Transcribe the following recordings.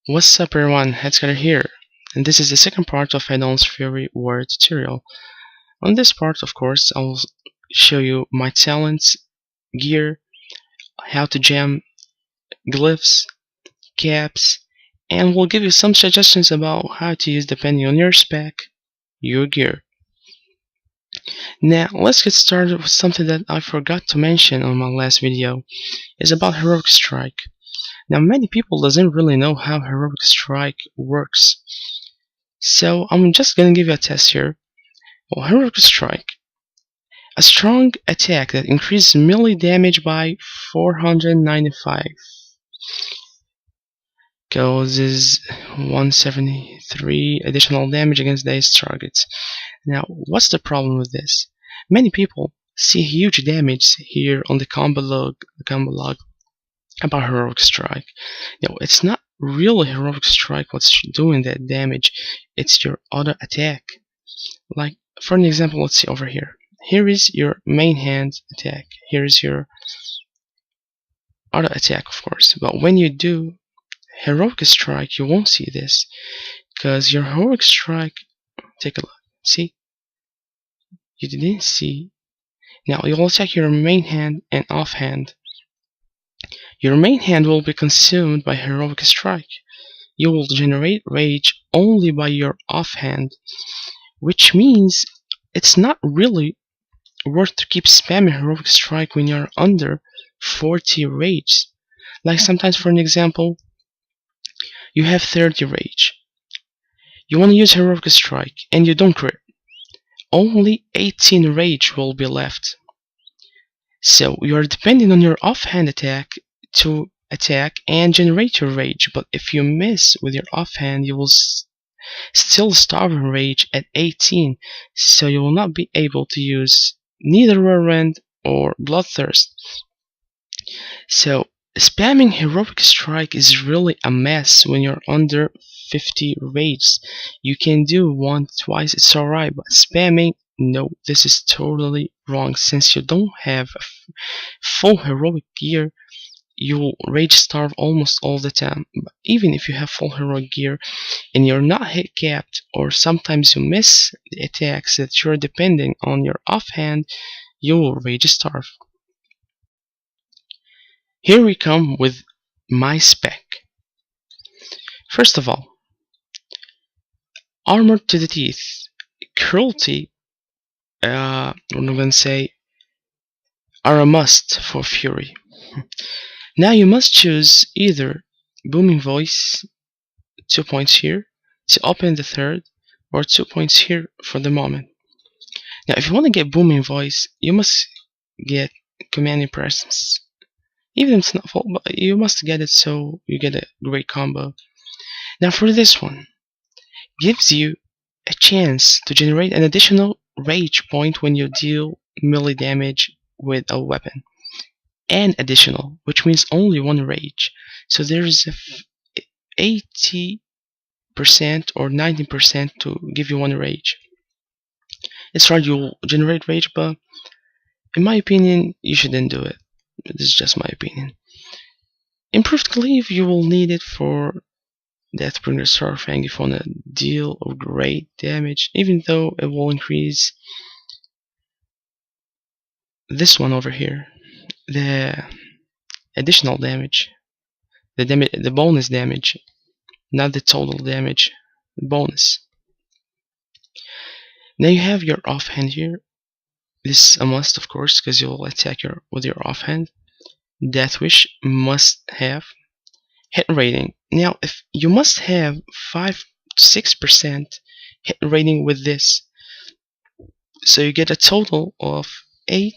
What's up everyone, Headscutter here, and this is the second part of Head-on's Fury War tutorial. On this part, of course, I will show you my talents, gear, how to jam glyphs, caps, and we'll give you some suggestions about how to use depending on your spec, your gear. Now, let's get started with something that I forgot to mention on my last video. It's about Heroic Strike. Now, many people doesn't really know how Heroic Strike works. So, I'm just gonna give you a test here. Well, Heroic Strike. A strong attack that increases melee damage by 495. Causes 173 additional damage against these targets. Now, what's the problem with this? Many people see huge damage here on the combo log about Heroic Strike. Now, it's not really Heroic Strike what's doing that damage, it's your auto attack. Like, for an example, let's see over here. Here is your main hand attack. Here is your auto attack, of course. But when you do Heroic Strike, you won't see this. Because your Heroic Strike, take a look. See? You didn't see. Now, you'll attack your main hand and offhand. Your main hand will be consumed by Heroic Strike. You will generate rage only by your offhand, which means it's not really worth to keep spamming Heroic Strike when you're under 40 rage. Like sometimes, for an example, you have 30 rage. You want to use Heroic Strike and you don't crit. Only 18 rage will be left. So you are depending on your offhand attack to attack and generate your rage, but if you miss with your offhand, you will still starve in rage at 18, so you will not be able to use neither Whirlwind or Bloodthirst. So spamming Heroic Strike is really a mess when you're under 50 rage. You can do once, twice, it's alright, but spamming, no, this is totally wrong. Since you don't have a full heroic gear, you will rage starve almost all the time. But even if you have full heroic gear and you're not hit capped, or sometimes you miss the attacks that you're depending on your offhand, you will rage starve. Here we come with my spec. First of all, armored to the teeth, cruelty, what I'm gonna say, are a must for Fury. Now you must choose either Booming Voice, 2 points here, to open the third, or 2 points here for the moment. Now if you want to get Booming Voice, you must get Commanding Presence. Even if it's not full, but you must get it so you get a great combo. Now for this one, gives you a chance to generate an additional rage point when you deal melee damage with a weapon. And additional, which means only one rage. So there is a 80% or 90% to give you one rage. It's hard, you'll generate rage, but in my opinion, you shouldn't do it. This is just my opinion. Improved Cleave, you will need it for Deathbringer Starfang if you want to deal great damage, even though it will increase this one over here, the additional damage, the bonus damage, not the total damage, bonus. Now you have your offhand here. This is a must, of course, because you'll attack with your offhand. Death Wish must have. Hit rating. Now, if you must have 5-6% hit rating with this, so you get a total of 8%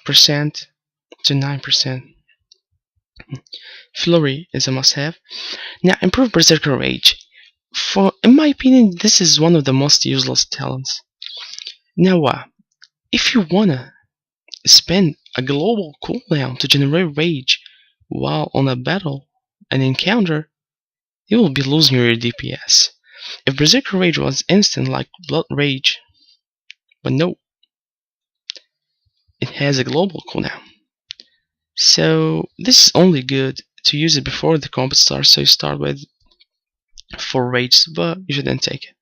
to 9%. Flurry is a must-have. Now, improve Berserker Rage. In my opinion, this is one of the most useless talents. Now, if you wanna spend a global cooldown to generate rage while on a battle, an encounter, you will be losing your DPS. If Berserker Rage was instant like Blood Rage, but no, it has a global cooldown. So this is only good to use it before the combat starts, so you start with 4 rages, but you shouldn't take it.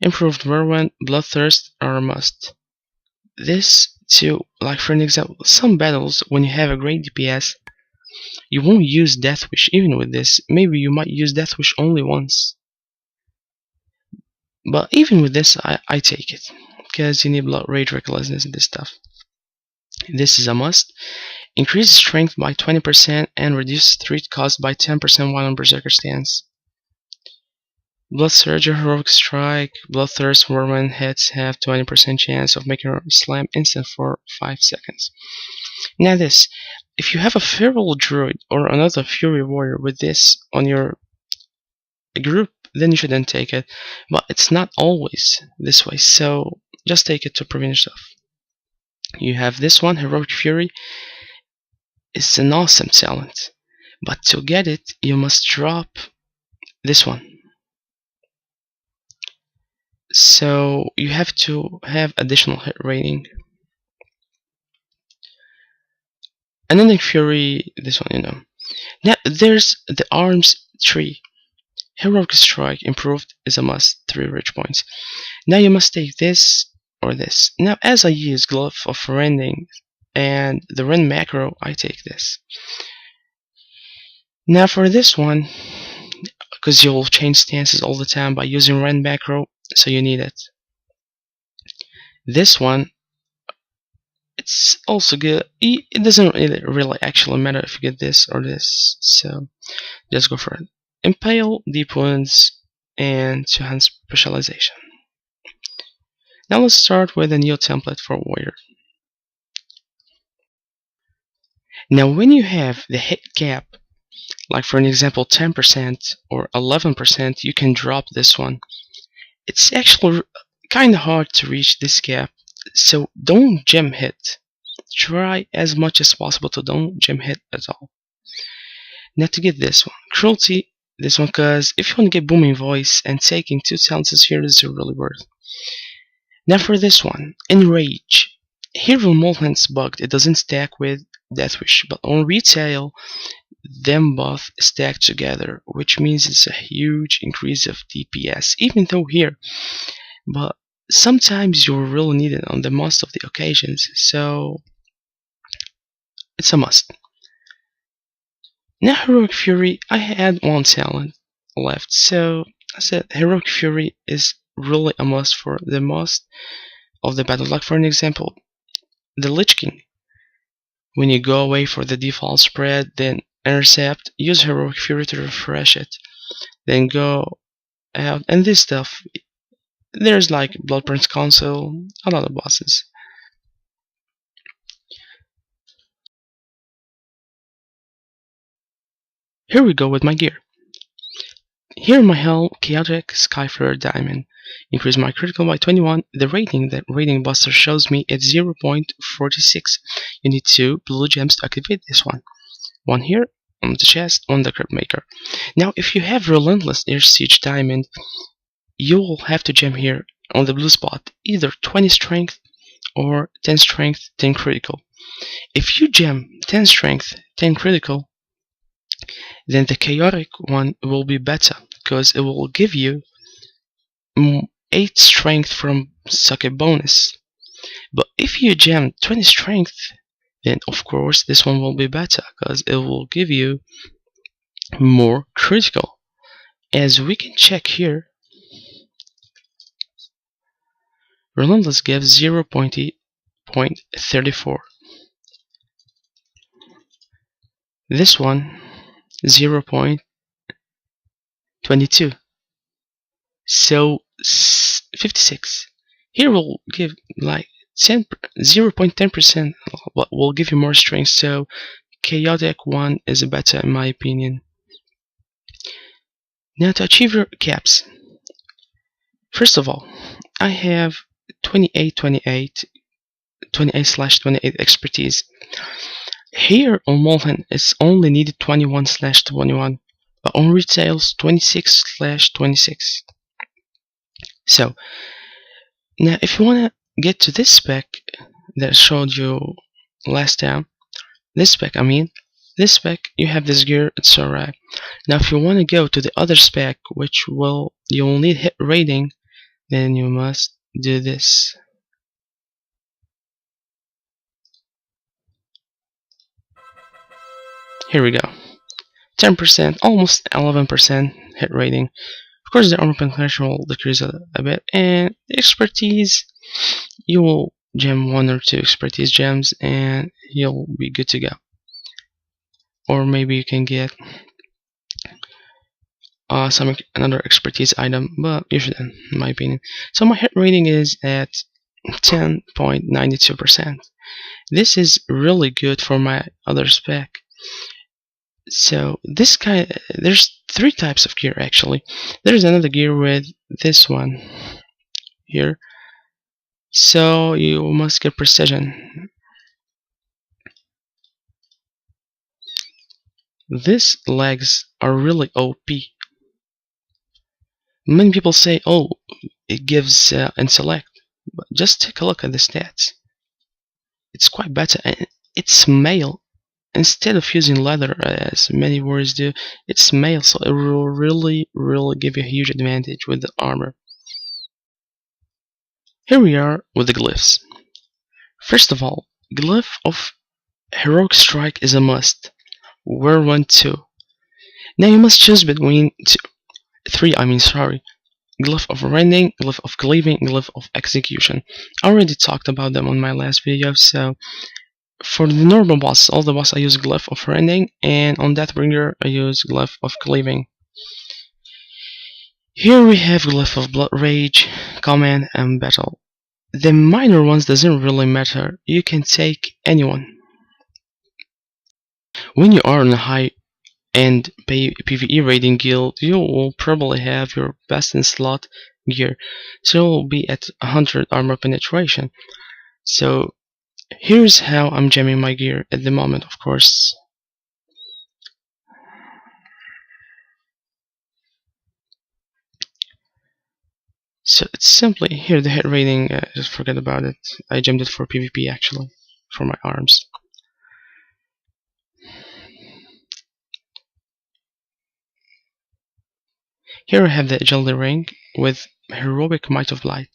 Improved Whirlwind, Bloodthirst are a must. This too, like for an example, some battles when you have a great DPS, you won't use Death Wish even with this. Maybe you might use Death Wish only once. But even with this, I take it, because you need Blood Rage, Recklessness, and this stuff. This is a must. Increase strength by 20% and reduce threat cost by 10% while on Berserker stance. Blood Surge or Heroic Strike, Bloodthirst, Whirlwind hits have 20% chance of making a slam instant for 5 seconds. Now this, if you have a Feral Druid or another Fury Warrior with this on your group, then you shouldn't take it. But it's not always this way, so just take it to prevent stuff. You have this one, Heroic Fury. It's an awesome talent, but to get it, you must drop this one. So you have to have additional hit rating. Unending Fury, this one, you know. Now there's the arms tree. Heroic Strike improved is a must, 3 rich points. Now you must take this or this. Now as I use Glyph of Rending and the Rend macro, I take this. Now for this one, because you'll change stances all the time by using Rend macro, so you need it. This one, it's also good. It doesn't really actually matter if you get this or this, so just go for it. Impale, Deep Wounds, and 2-hand specialization. Now let's start with a new template for Warrior. Now when you have the hit cap, like for an example 10% or 11%, you can drop this one. It's actually kinda hard to reach this cap, so don't gem hit. Try as much as possible to don't gem hit at all. Now to get this one, Cruelty, this one, cause if you want to get Booming Voice and taking 2 talents here is really worth. Now for this one, Enrage. Here when Molten's bugged, it doesn't stack with Death Wish, but on retail, them both stack together, which means it's a huge increase of DPS, even though here. But sometimes you really need it on the most of the occasions, so it's a must. Now Heroic Fury, I had 1 talent left, so I said Heroic Fury is really a must for the most of the battles. Like for an example, the Lich King. When you go away for the default spread, then intercept, use Heroic Fury to refresh it, then go out, and this stuff. There's like Blood Prince Council, a lot of bosses. Here we go with my gear. Here in my helm, Chaotic Skyflare Diamond. Increase my critical by 21. The rating that Rating Buster shows me is 0.46. You need 2 blue gems to activate this one. 1 here on the chest, on the Crypt Maker. Now if you have Relentless Air Siege Diamond, you will have to gem here on the blue spot, either 20 strength or 10 strength, 10 critical. If you gem 10 strength, 10 critical, then the chaotic one will be better, because it will give you 8 strength from socket bonus. But if you gem 20 strength, then of course this one will be better, because it will give you more critical. As we can check here, Relentless gives 0.34. This one 0.22. So 56. Here will give like 0.10%, but will give you more strength. So chaotic one is better in my opinion. Now to achieve your caps, first of all, I have 28/28 expertise. Here on Molten, it's only needed 21/21, but on retails 26/26. So now if you wanna get to this spec that I showed you last time, this spec I mean, this spec, you have this gear, it's alright. Now if you want to go to the other spec, which you'll need hit rating, then you must do this. Here we go. 10%, almost 11% hit rating. Of course, the armor penetration will decrease a bit, and the expertise, you will gem 1 or 2 expertise gems, and you'll be good to go. Or maybe you can get another expertise item, but you shouldn't, in my opinion. So my hit rating is at 10.92%. This is really good for my other spec. So there's 3 types of gear actually. There's another gear with this one here. So you must get precision. These legs are really OP. Many people say, oh, it gives intellect, but just take a look at the stats. It's quite better, and it's mail. Instead of using leather as many warriors do, it's mail, so it will really give you a huge advantage with the armor. Here we are with the glyphs. First of all, glyph of heroic strike is a must. Wear 1 2. Now you must choose between 3. Glyph of rending, glyph of cleaving, glyph of execution. I already talked about them on my last video, so for the normal boss, all the boss I use glyph of rending, and on Deathbringer I use glyph of cleaving. Here we have glyph of blood rage, command, and battle. The minor ones doesn't really matter, you can take anyone. When you are in a high-end PvE raiding guild, you will probably have your best in slot gear, so you'll be at 100 armor penetration. So here's how I'm gemming my gear at the moment, of course. So it's simply here, the hit rating, just forget about it. I gemmed it for PvP actually, for my arms. Here I have the agility ring with heroic might of light.